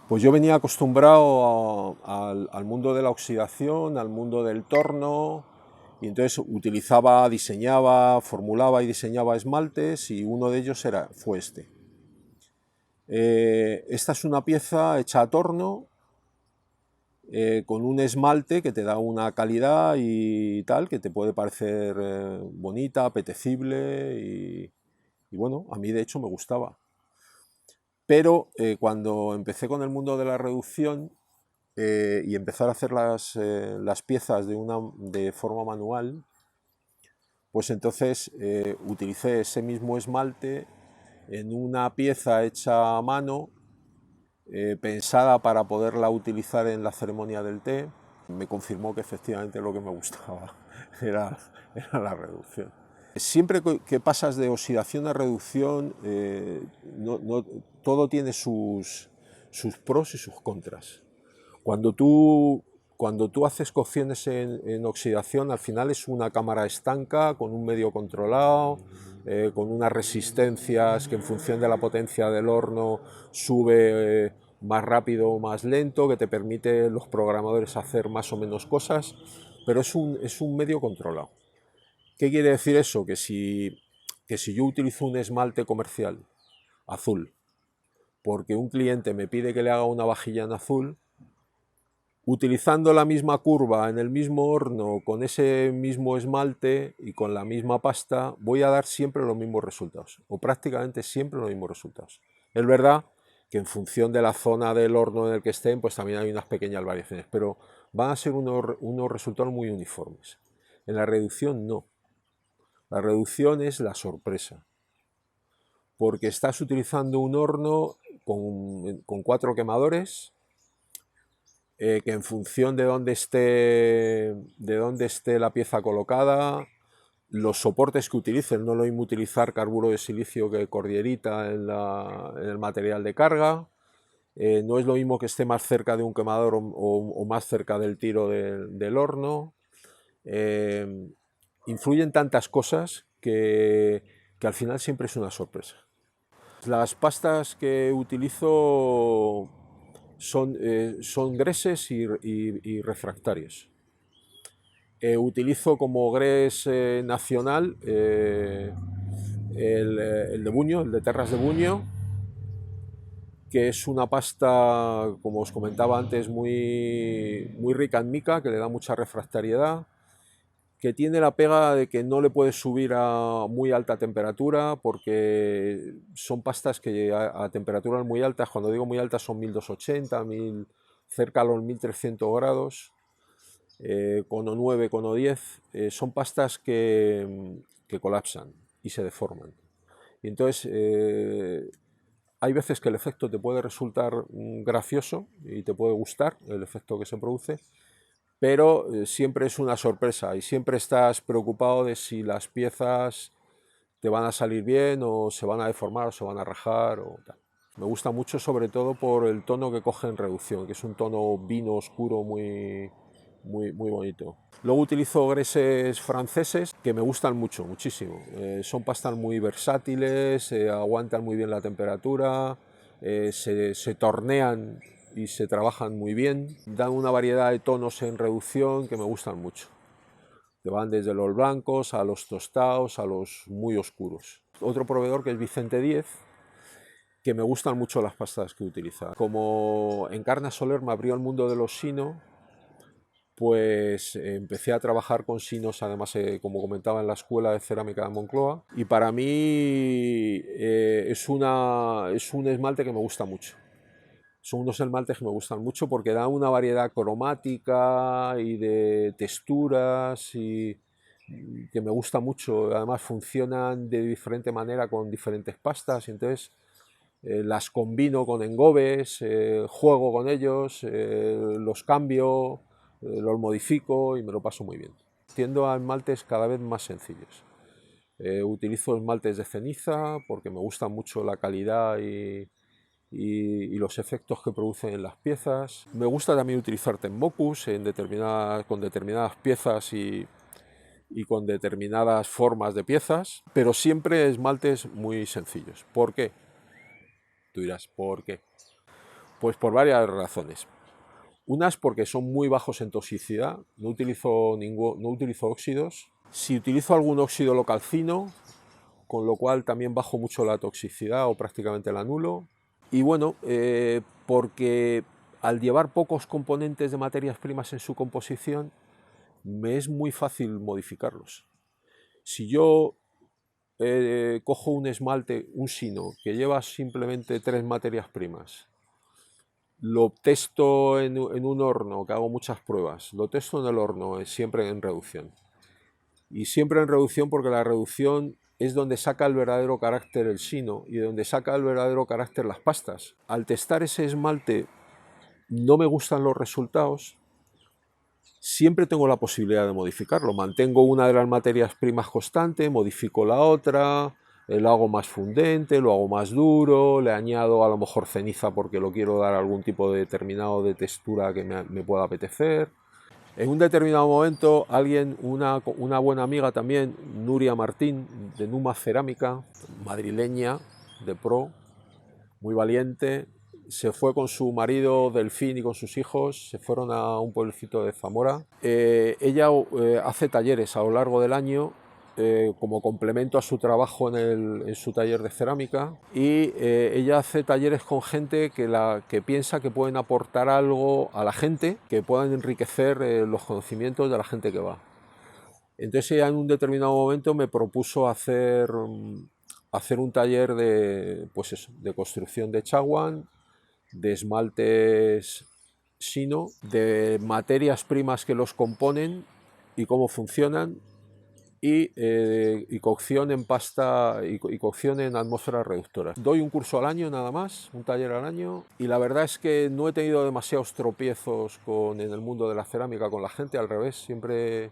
Pues yo venía acostumbrado al mundo de la oxidación, al mundo del torno, y entonces utilizaba, diseñaba, formulaba y diseñaba esmaltes, y uno de ellos fue este. Esta es una pieza hecha a torno, con un esmalte que te da una calidad y tal, que te puede parecer bonita, apetecible, y bueno, a mí de hecho me gustaba. Pero cuando empecé con el mundo de la reducción y empezar a hacer las piezas de forma manual, pues entonces utilicé ese mismo esmalte en una pieza hecha a mano, pensada para poderla utilizar en la ceremonia del té. Me confirmó que efectivamente lo que me gustaba era la reducción. Siempre que pasas de oxidación a reducción, todo tiene sus pros y sus contras. Cuando tú, cuando tú haces cocciones en oxidación, al final es una cámara estanca con un medio controlado, con unas resistencias que en función de la potencia del horno sube más rápido o más lento, que te permite los programadores hacer más o menos cosas, pero es un medio controlado. ¿Qué quiere decir eso? Que si yo utilizo un esmalte comercial azul, porque un cliente me pide que le haga una vajilla en azul, utilizando la misma curva en el mismo horno, con ese mismo esmalte y con la misma pasta, voy a dar siempre los mismos resultados, o prácticamente siempre los mismos resultados. Es verdad que en función de la zona del horno en el que estén, pues también hay unas pequeñas variaciones, pero van a ser unos resultados muy uniformes. En la reducción no. La reducción es la sorpresa, porque estás utilizando un horno con 4 quemadores, que en función de dónde esté la pieza colocada, los soportes que utilicen, no lo mismo utilizar carburo de silicio que cordierita en el material de carga, no es lo mismo que esté más cerca de un quemador o más cerca del tiro del horno. Influyen tantas cosas que al final siempre es una sorpresa. Las pastas que utilizo son greses y refractarios. Utilizo como gres nacional el de Buño, el de Terras de Buño, que es una pasta, como os comentaba antes, muy rica en mica, que le da mucha refractariedad, que tiene la pega de que no le puedes subir a muy alta temperatura, porque son pastas que a temperaturas muy altas, cuando digo muy altas son 1280, cerca a los 1300 grados, con O9, con O10, son pastas que colapsan y se deforman. Y entonces hay veces que el efecto te puede resultar gracioso y te puede gustar el efecto que se produce, pero siempre es una sorpresa y siempre estás preocupado de si las piezas te van a salir bien o se van a deformar o se van a rajar o tal. Me gusta mucho sobre todo por el tono que coge en reducción, que es un tono vino oscuro muy bonito. Luego utilizo greses franceses que me gustan mucho, muchísimo. Son pastas muy versátiles, aguantan muy bien la temperatura, se tornean y se trabajan muy bien. Dan una variedad de tonos en reducción que me gustan mucho. Que van desde los blancos a los tostados a los muy oscuros. Otro proveedor que es Vicente Díez, que me gustan mucho las pastas que utiliza. Como Encarna Soler me abrió el mundo de los Sino, pues empecé a trabajar con Sinos, además, como comentaba, en la Escuela de Cerámica de Moncloa, y para mí es un esmalte que me gusta mucho. Son unos esmaltes que me gustan mucho porque dan una variedad cromática y de texturas y que me gusta mucho. Además funcionan de diferente manera con diferentes pastas, y entonces las combino con engobes, juego con ellos, los cambio, los modifico y me lo paso muy bien. Tiendo a esmaltes cada vez más sencillos. Utilizo esmaltes de ceniza porque me gusta mucho la calidad y los efectos que producen en las piezas. Me gusta también utilizar Tenmokus con determinadas piezas y con determinadas formas de piezas, pero siempre esmaltes muy sencillos. ¿Por qué? Tú dirás, ¿por qué? Pues por varias razones. Unas porque son muy bajos en toxicidad, no utilizo óxidos. Si utilizo algún óxido lo calcino, con lo cual también bajo mucho la toxicidad o prácticamente la anulo. Y bueno, porque al llevar pocos componentes de materias primas en su composición, me es muy fácil modificarlos. Si yo cojo un esmalte, un sino, que lleva simplemente 3 materias primas, lo testo en un horno, que hago muchas pruebas, lo testo en el horno, siempre en reducción. Y siempre en reducción porque la reducción es donde saca el verdadero carácter el sino y de donde saca el verdadero carácter las pastas. Al testar ese esmalte no me gustan los resultados, siempre tengo la posibilidad de modificarlo. Mantengo una de las materias primas constante, modifico la otra, lo hago más fundente, lo hago más duro, le añado a lo mejor ceniza porque lo quiero dar algún tipo de determinado de textura que me pueda apetecer. En un determinado momento, una buena amiga también, Nuria Martín, de Numa Cerámica, madrileña, de pro, muy valiente, se fue con su marido Delfín y con sus hijos, se fueron a un pueblecito de Zamora. Ella hace talleres a lo largo del año como complemento a su trabajo en su taller de cerámica y ella hace talleres con gente que piensa que pueden aportar algo a la gente, que puedan enriquecer los conocimientos de la gente que va. Entonces ella en un determinado momento me propuso hacer un taller pues eso, de construcción de chaguán, de esmaltes sino, de materias primas que los componen y cómo funcionan, y cocción en pasta y cocción en atmósferas reductoras. Doy un curso al año nada más, un taller al año, y la verdad es que no he tenido demasiados tropiezos en el mundo de la cerámica con la gente, al revés, siempre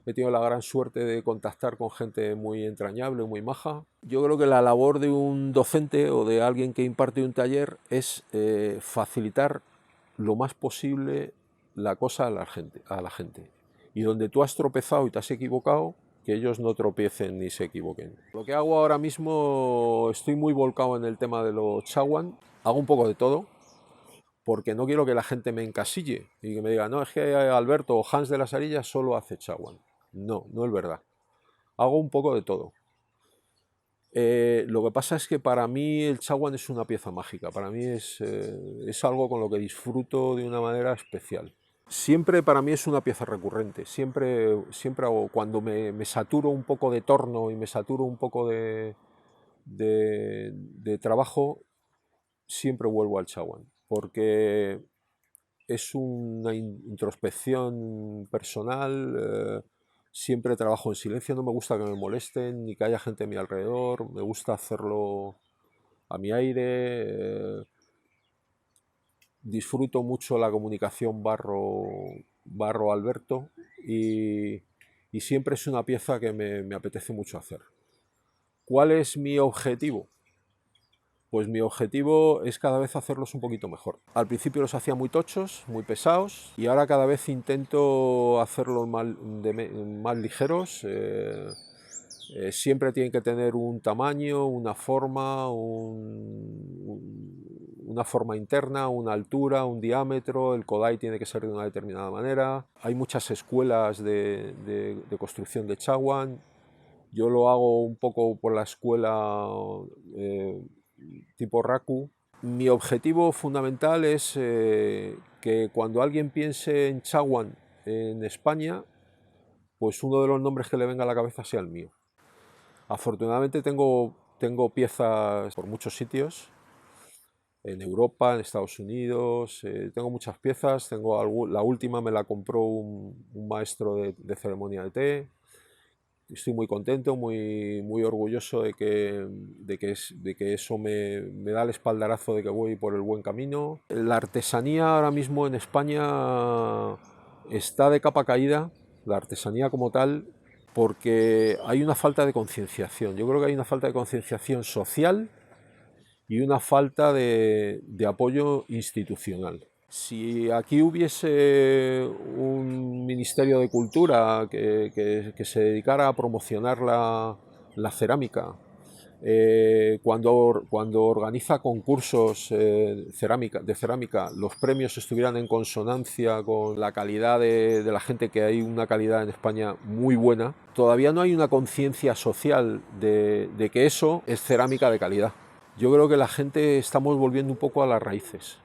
he tenido la gran suerte de contactar con gente muy entrañable, muy maja. Yo creo que la labor de un docente o de alguien que imparte un taller es facilitar lo más posible la cosa a la gente. Y donde tú has tropezado y te has equivocado, que ellos no tropiecen ni se equivoquen. Lo que hago ahora mismo, estoy muy volcado en el tema de los chaguán, hago un poco de todo, porque no quiero que la gente me encasille y que me diga, no, es que Alberto o Hans de las Arillas solo hace chaguán. No, no es verdad. Hago un poco de todo. Lo que pasa es que para mí el chaguán es una pieza mágica, para mí es algo con lo que disfruto de una manera especial. Siempre para mí es una pieza recurrente, siempre hago, cuando me saturo un poco de torno y me saturo un poco de trabajo, siempre vuelvo al chaguán, porque es una introspección personal. Siempre trabajo en silencio, no me gusta que me molesten ni que haya gente a mi alrededor, me gusta hacerlo a mi aire. Disfruto mucho la comunicación barro-Alberto y siempre es una pieza que me apetece mucho hacer. ¿Cuál es mi objetivo? Pues mi objetivo es cada vez hacerlos un poquito mejor. Al principio los hacía muy tochos, muy pesados, y ahora cada vez intento hacerlos más ligeros. Siempre tienen que tener un tamaño, una forma, una forma interna, una altura, un diámetro. El Kodai tiene que ser de una determinada manera. Hay muchas escuelas de construcción de chaguán. Yo lo hago un poco por la escuela tipo Raku. Mi objetivo fundamental es que cuando alguien piense en chaguán en España, pues uno de los nombres que le venga a la cabeza sea el mío. Afortunadamente tengo piezas por muchos sitios, en Europa, en Estados Unidos, tengo muchas piezas, la última me la compró un maestro de ceremonia de té. Estoy muy contento, muy orgulloso de que eso me da el espaldarazo de que voy por el buen camino. La artesanía ahora mismo en España está de capa caída, la artesanía como tal, porque hay una falta de concienciación. Yo creo que hay una falta de concienciación social y una falta de apoyo institucional. Si aquí hubiese un Ministerio de Cultura que se dedicara a promocionar la cerámica Cuando organiza concursos de cerámica, los premios estuvieran en consonancia con la calidad de la gente, que hay una calidad en España muy buena. Todavía no hay una conciencia social de que eso es cerámica de calidad. Yo creo que la gente estamos volviendo un poco a las raíces.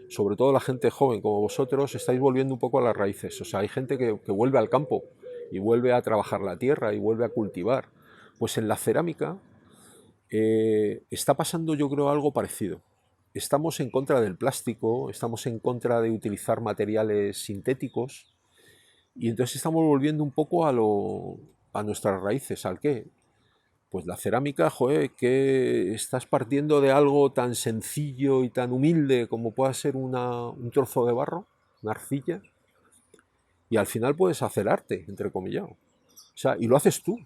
Sobre todo la gente joven como vosotros estáis volviendo un poco a las raíces. O sea, hay gente que vuelve al campo y vuelve a trabajar la tierra y vuelve a cultivar. Pues en la cerámica está pasando, yo creo, algo parecido. Estamos en contra del plástico, estamos en contra de utilizar materiales sintéticos, y entonces estamos volviendo un poco a nuestras raíces. ¿Al qué? Pues la cerámica, joder, que estás partiendo de algo tan sencillo y tan humilde como pueda ser un trozo de barro, una arcilla, y al final puedes hacer arte, entre comillas. O sea, y lo haces tú.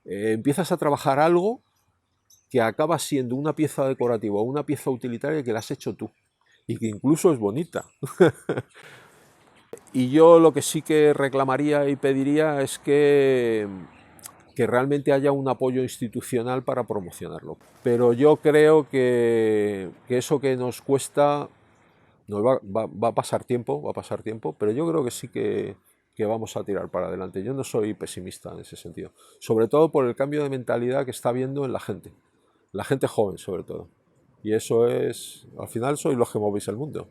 Empiezas a trabajar algo que acaba siendo una pieza decorativa o una pieza utilitaria que la has hecho tú y que incluso es bonita. Y yo lo que sí que reclamaría y pediría es que realmente haya un apoyo institucional para promocionarlo. Pero yo creo que eso que nos cuesta va a pasar tiempo, pero yo creo que sí que vamos a tirar para adelante. Yo no soy pesimista en ese sentido, sobre todo por el cambio de mentalidad que está habiendo en la gente joven sobre todo. Y eso es, al final sois los que movéis el mundo.